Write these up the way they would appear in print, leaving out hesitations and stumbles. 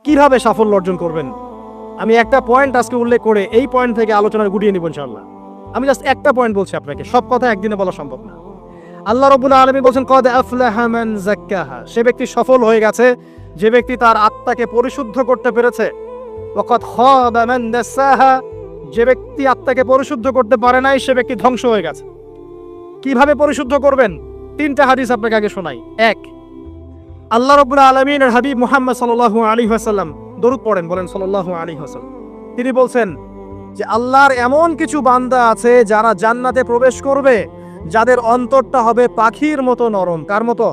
কিভাবে সাফল্য অর্জন করবেন। আমি একটা পয়েন্ট আজকে উল্লেখ করে এই পয়েন্ট থেকে আলোচনা গুটিয়ে নিব ইনশাআল্লাহ। আমি জাস্ট একটা পয়েন্ট বলছি আপনাকে, সব কথা একদিনে বলা সম্ভব না। আল্লাহ রাব্বুল আলামিন বলেন কদ আফলাহা মান যাক্কাহা, সে ব্যক্তি সফল হয়ে গেছে যে ব্যক্তি তার আত্মাকে পরিশুদ্ধ করতে পেরেছে। ওয়া কদ খাবা মান দাসাহা, যে ব্যক্তি আত্মাকে পরিশুদ্ধ করতে পারে নাই সে ব্যক্তি ধ্বংস হয়ে গেছে। কিভাবে পরিশুদ্ধ করবেন? তিনটা হাদিস আপনাকে আগে শোনাই। এক, আল্লাহ রাব্বুল আলামিনের হাবিব মুহাম্মদ সাল্লাল্লাহু আলাইহি ওয়াসাল্লাম দরুদ পড়েন, বলেন সাল্লাল্লাহু আলাইহি ওয়াসাল্লাম। তিনি বলছেন যে আল্লাহর এমন কিছু বান্দা আছে যারা জান্নাতে প্রবেশ করবে যাদের অন্তরটা হবে পাখির মতো নরম। কার মতো?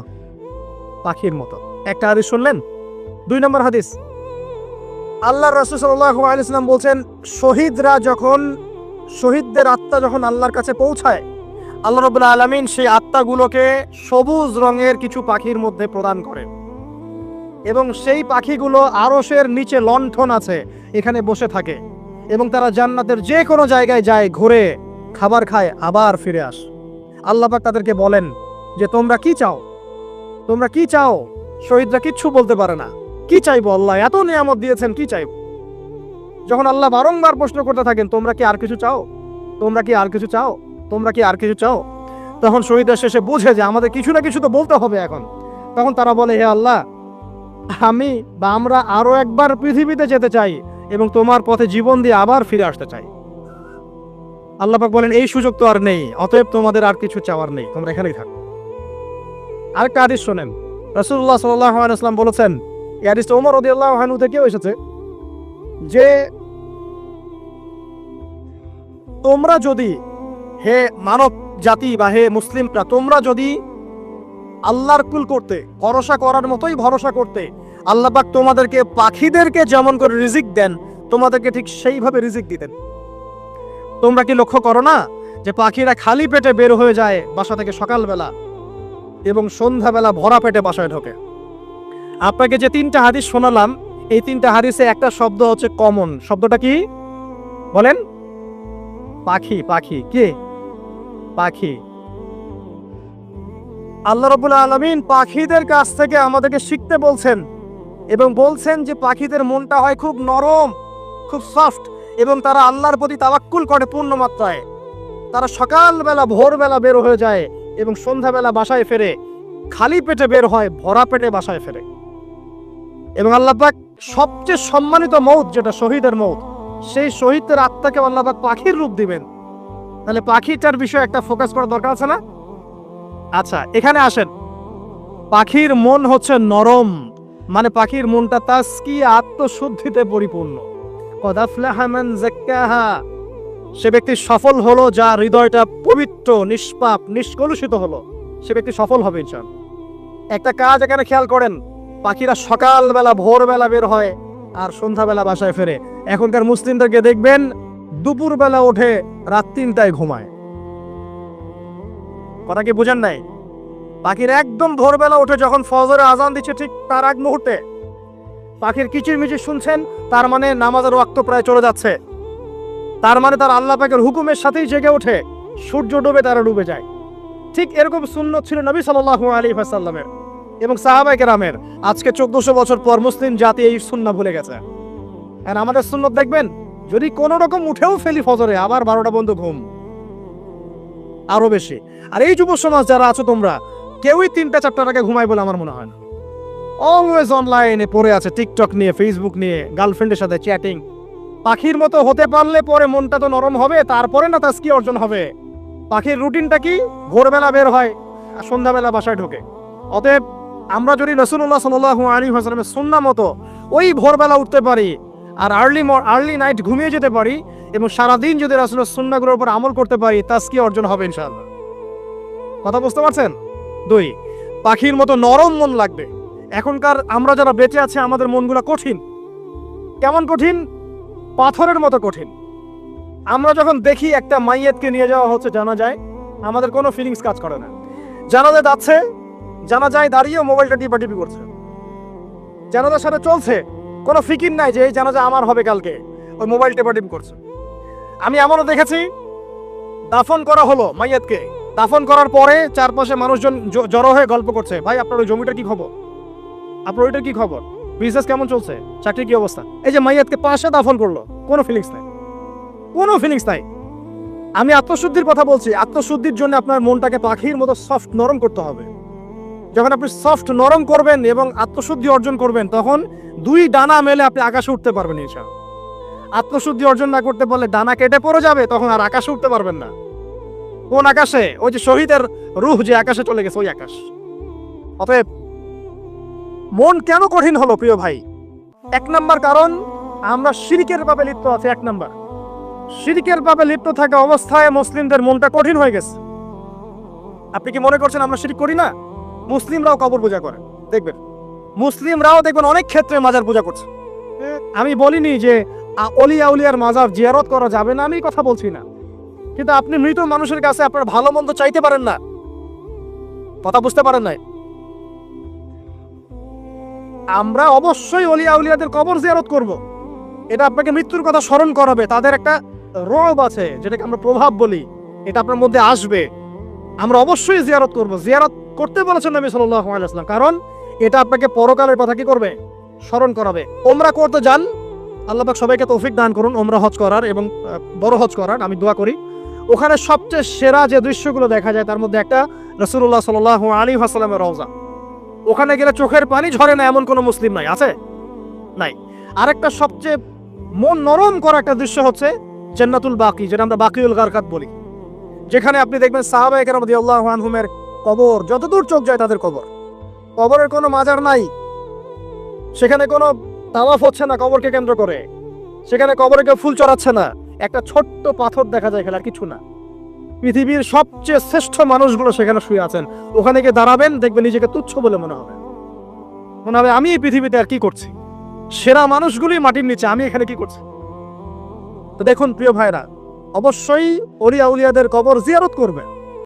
পাখির মতো। একটা হাদিস শুনলেন। 2 নম্বর হাদিস, আল্লাহর রাসূল সাল্লাল্লাহু আলাইহি ওয়াসাল্লাম বলছেন শহীদদের আত্মা যখন আল্লাহর কাছে পৌঁছায়, আল্লাহ রাব্বুল আলামিন সেই আত্মাগুলোকে সবুজ রঙের কিছু পাখির মধ্যে প্রদান করেন এবং সেই পাখিগুলো আরশের নিচে লণ্ঠন আছে এখানে বসে থাকে এবং তারা জান্নাতের যে কোনো জায়গায় যায়, ঘুরে খাবার খায়, আবার ফিরে আসে। আল্লাহ পাক তাদেরকে বলেন যে তোমরা কি চাও, তোমরা কি চাও? শহীদরা কিচ্ছু বলতে পারে না। কি চাইবো? আল্লাহ এত নিয়ামত দিয়েছেন, কি চাইবো? যখন আল্লাহ বারংবার প্রশ্ন করতে থাকেন তোমরা কি আর কিছু চাও, তোমরা কি আর কিছু চাও, তোমরা কি আর কিছু চাও, তখন শহীদরা শেষে বুঝে যে আমাদের কিছু না কিছু তো বলতে হবে এখন। তখন তারা বলে হে আল্লাহ, আমরা আরো একবার পৃথিবীতে যেতে চাই এবং তোমার পথে জীবন দিয়ে আবার ফিরে আসতে চাই। আল্লাহ পাক বলেন এই সুযোগ তো আর নেই, অতএব তোমাদের আর কিছু চাওয়ার নেই, তোমরা এখানেই থাকো। আরেকটা হাদিস শোনেন, রাসূলুল্লাহ সাল্লাল্লাহু আলাইহি ওয়াসাল্লাম বলেছেন, এই হাদিসটা ওমর রাদিয়াল্লাহু আনহু থেকেও এসেছে, যে তোমরা যদি, হে মানব জাতি বা হে মুসলিমরা, তোমরা যদি আল্লাহর কুল করতে, ভরসা করার মতোই ভরসা করতে, আল্লাহ পাক তোমাদেরকে পাখিদেরকে যেমন করে রিজিক দেন তোমাদেরকে ঠিক সেইভাবে রিজিক দিতেন। তোমরা কি লক্ষ্য করো না যে পাখিরা খালি পেটে বের হয়ে যায় বাসা থেকে সকালবেলা এবং সন্ধ্যাবেলা ভরা পেটে বাসায় ঢোকে? আপনাকে যে 3টা হাদিস শোনালাম, এই 3টা হাদিসে একটা শব্দ হচ্ছে কমন। শব্দটা কি বলেন? পাখি। পাখি কে? পাখি। আল্লাহ রাব্বুল আলামিন পাখিদের কাছ থেকে আমাদেরকে শিখতে বলছেন এবং বলছেন যে পাখিদের মনটা হয় খুব নরম, খুব সফট এবং তারা আল্লাহর প্রতি তাওয়াক্কুল করে পূর্ণ মাত্রায়। তারা সকালবেলা ভোরবেলা বের হয়ে যায় এবং সন্ধ্যাবেলা বাসায় ফেরে, খালি পেটে বের হয়, ভরা পেটে বাসায় ফেরে। এবং আল্লাহ পাক সবচেয়ে সম্মানিত মওত যেটা শহীদের মওত, সেই শহীদদের আত্মাকে আল্লাহ পাক পাখির রূপ দিবেন। তাহলে পাখিটার বিষয়ে একটা ফোকাস করা দরকার আছে না? আচ্ছা, এখানে আসেন। পাখির মন হচ্ছে নরম, মানে পাখির মনটা তাসকিয়া, আত্মশুদ্ধিতে পরিপূর্ণ। কদ আফলাহা মান যাক্কাহা, সে ব্যক্তি সফল হলো যার হৃদয়টা পবিত্র, নিষ্পাপ, নিষ্কলুষিত হলো, সে ব্যক্তি সফল হবে ইনশাআল্লাহ। একটা কাজ এখানে খেয়াল করেন, পাখিরা সকালবেলা ভোরবেলা বের হয় আর সন্ধ্যাবেলা বাসায় ফেরে। এখনকার মুসলিমদেরকে দেখবেন দুপুরবেলা ওঠে, রাত 3টায় ঘুমায়। কথা কি বুঝেন নাই? পাখির একদম ভোরবেলা উঠে যখন ফজরের আজান দিচ্ছে ঠিক তার আগ মুহূর্তে পাখির কিচিরমিচির শুনছেন, তার মানে নামাজের ওয়াক্ত প্রায় চলে যাচ্ছে, তার মানে তার আল্লাহ পাকের হুকুমের সাথেই জেগে ওঠে, সূর্য ডুবে তারা ডুবে যায়। ঠিক এরকম সুন্নত ছিল নবী সাল্লাল্লাহু আলাইহি ওয়াসাল্লামের এবং সাহাবায়ে কেরামের। আজকে 1400 বছর পর মুসলিম জাতি এই সুন্নাহ ভুলে গেছে। আর আমাদের সুন্নত দেখবেন, যদি কোনো রকম উঠেও ফেলি ফজরে, আবার 12টা বন্ধ ঘুম, আরো বেশি। আর এই যুব সমাজ যারা আছো তোমরা, কেউই 3টা-4টার আগে ঘুমায় বলে আমার মনে হয় না। অলওয়েজ অনলাইনে পড়ে আছে, টিকটক নিয়ে, ফেসবুক নিয়ে, গার্লফ্রেন্ডের সাথে চ্যাটিং। পাখির মতো হতে পারলে পরে মনটা তো নরম হবে, তারপরে না তাসকিয়া অর্জন হবে। পাখির রুটিনটা কি? ভোরবেলা বের হয় আর সন্ধ্যাবেলা বাসায় ঢোকে। অতএব আমরা যদি রাসূলুল্লাহ সাল্লাল্লাহু আলাইহি ওয়াসাল্লামের সুন্নাহ মতো ওই ভোরবেলা উঠতে পারি আর আর্লি নাইট ঘুমিয়ে যেতে পারি এবং সারাদিন যদি রাসূলের সুন্নাহগুলোর উপর আমল করতে পারি, তাসকিয়া অর্জন হবে ইনশাআল্লাহ। কথা বুঝতে পারছেন? 2, পাখির মতো নরম মন লাগবে। এখনকার আমরা যারা বেঁচে আছে আমাদের মনগুলো কঠিন। কেমন কঠিন? পাথরের মতো কঠিন। আমরা যখন দেখি একটা মাইয়াতকে নিয়ে যাওয়া হচ্ছে জানাজায়, আমাদের কোনো ফিলিংস কাজ করে না। জানাজায় যাচ্ছে, জানাজায় দাঁড়িয়ে মোবাইলটা টিপাটিপি করছে, জানাজার সাথে চলছে, কোনো ফিকির নাই যে এই জানাজা আমার হবে কালকে, ওই মোবাইল টিপাটিপি করছে। আমি এমনও দেখেছি, দাফন করা হলো মাইয়াতকে, দাফন করার পরে চারপাশে মানুষজন জড়ো হয়ে গল্প করছে, ভাই আপনার ওই জমিটার কি খবর, আপনার ওইটার কি খবর, বিজনেস কেমন চলছে, চাকরির কি অবস্থা? এই যে মাইয়াতকে পাশে দাফন করলো, কোনো ফিলিংস নাই, কোনো ফিলিংস নাই। আমি আত্মশুদ্ধির কথা বলছি। আত্মশুদ্ধির জন্য আপনার মনটাকে পাখির মতো সফট নরম করতে হবে। যখন আপনি সফট নরম করবেন এবং আত্মশুদ্ধি অর্জন করবেন, তখন দুই ডানা মেলে আপনি আকাশে উঠতে পারবেন ইনশাআল্লাহ। আত্মশুদ্ধি অর্জন না করতে পারলে ডানা কেটে পড়ে যাবে, তখন আর আকাশে উঠতে পারবেন না। কোন আকাশে? ওই যে শহীদের রূহ যে আকাশে চলে গেছে, ওই আকাশ। অতএব মন কেন কঠিন হলো প্রিয় ভাই? এক নাম্বার কারণ, আমরা শিরকের পাপে লিপ্ত আছি। এক নাম্বার, শিরকের পাপে লিপ্ত থাকা অবস্থায় মুসলিমদের মনটা কঠিন হয়ে গেছে। আপনি কি মনে করছেন আমরা শিরক করি না? মুসলিমরাও কবর পূজা করে, দেখবেন মুসলিমরাও দেখবেন অনেক ক্ষেত্রে মাজার পূজা করছে। আমি বলিনি যে অলিয়া উলিয়ার মাজার জিয়ারত করা যাবে না, আমি কথা বলছি না, কিন্তু আপনি মৃত মানুষের কাছে আপনার ভালো মন্দ চাইতে পারেন না। কথা বুঝতে পারেন না? আমরা অবশ্যই অলিয়া উলিয়াদের কবর জিয়ারত করব। এটা আপনাকে মৃত্যুর কথা স্মরণ করাবে। তাদের একটা রব আছে, যেটাকে আমরা প্রভাব বলি, এটা আপনার মধ্যে আসবে। আমরা অবশ্যই জিয়ারত করব। জিয়ারত করতে বলেছেন নবী সাল্লাল্লাহু আলাইহি ওয়াসাল্লাম, কারণ এটা আপনাকে পরকালের কথা কি করবে? স্মরণ করাবে। ওমরা করতে যান, আল্লাহ পাক সবাইকে তৌফিক দান করুন ওমরা হজ করার এবং বড় হজ করার। আমি দোয়া করি। ওখানে সবচেয়ে সেরা যে দৃশ্যগুলো দেখা যায়, তার মধ্যে একটা রাসূলুল্লাহ সাল্লাল্লাহু আলাইহি ওয়াসাল্লামের রওজা। ওখানে গেলে চোখের পানি ঝরে না এমন কোনো মুসলিম নাই, আছে? নাই। আরেকটা সবচেয়ে মন নরম করা একটা দৃশ্য হচ্ছে জান্নাতুল বাকি, যেটা আমরা বাকিউল গারকাত বলি, যেখানে আপনি দেখবেন সাহাবায়ে কেরাম রাদিয়াল্লাহু আনহুমের কবর, যতদূর চোখ যায় তাদের কবর। কবরের কোনো মাজার নাই, সেখানে কোনো তাওয়াফ হচ্ছে না কবরকে কেন্দ্র করে, সেখানে কবরে কেউ ফুল চড়াচ্ছে না, একটা ছোট্ট পাথর দেখা যায়, খেলার কিছু না। পৃথিবীর সবচেয়ে শ্রেষ্ঠ মানুষগুলো সেখানে শুয়ে আছেন। ওখানে গিয়ে দাঁড়াবেন, দেখবেন নিজেকে তুচ্ছ বলে মনে হবে। আমি এই পৃথিবীতে আর কি করছি? সেরা মানুষগুলি মাটির নিচে, আমি এখানে কি করছি? তো দেখুন প্রিয় ভাইরা, অবশ্যই অলিয়া উলিয়াদের কবর জিয়ারত করবে।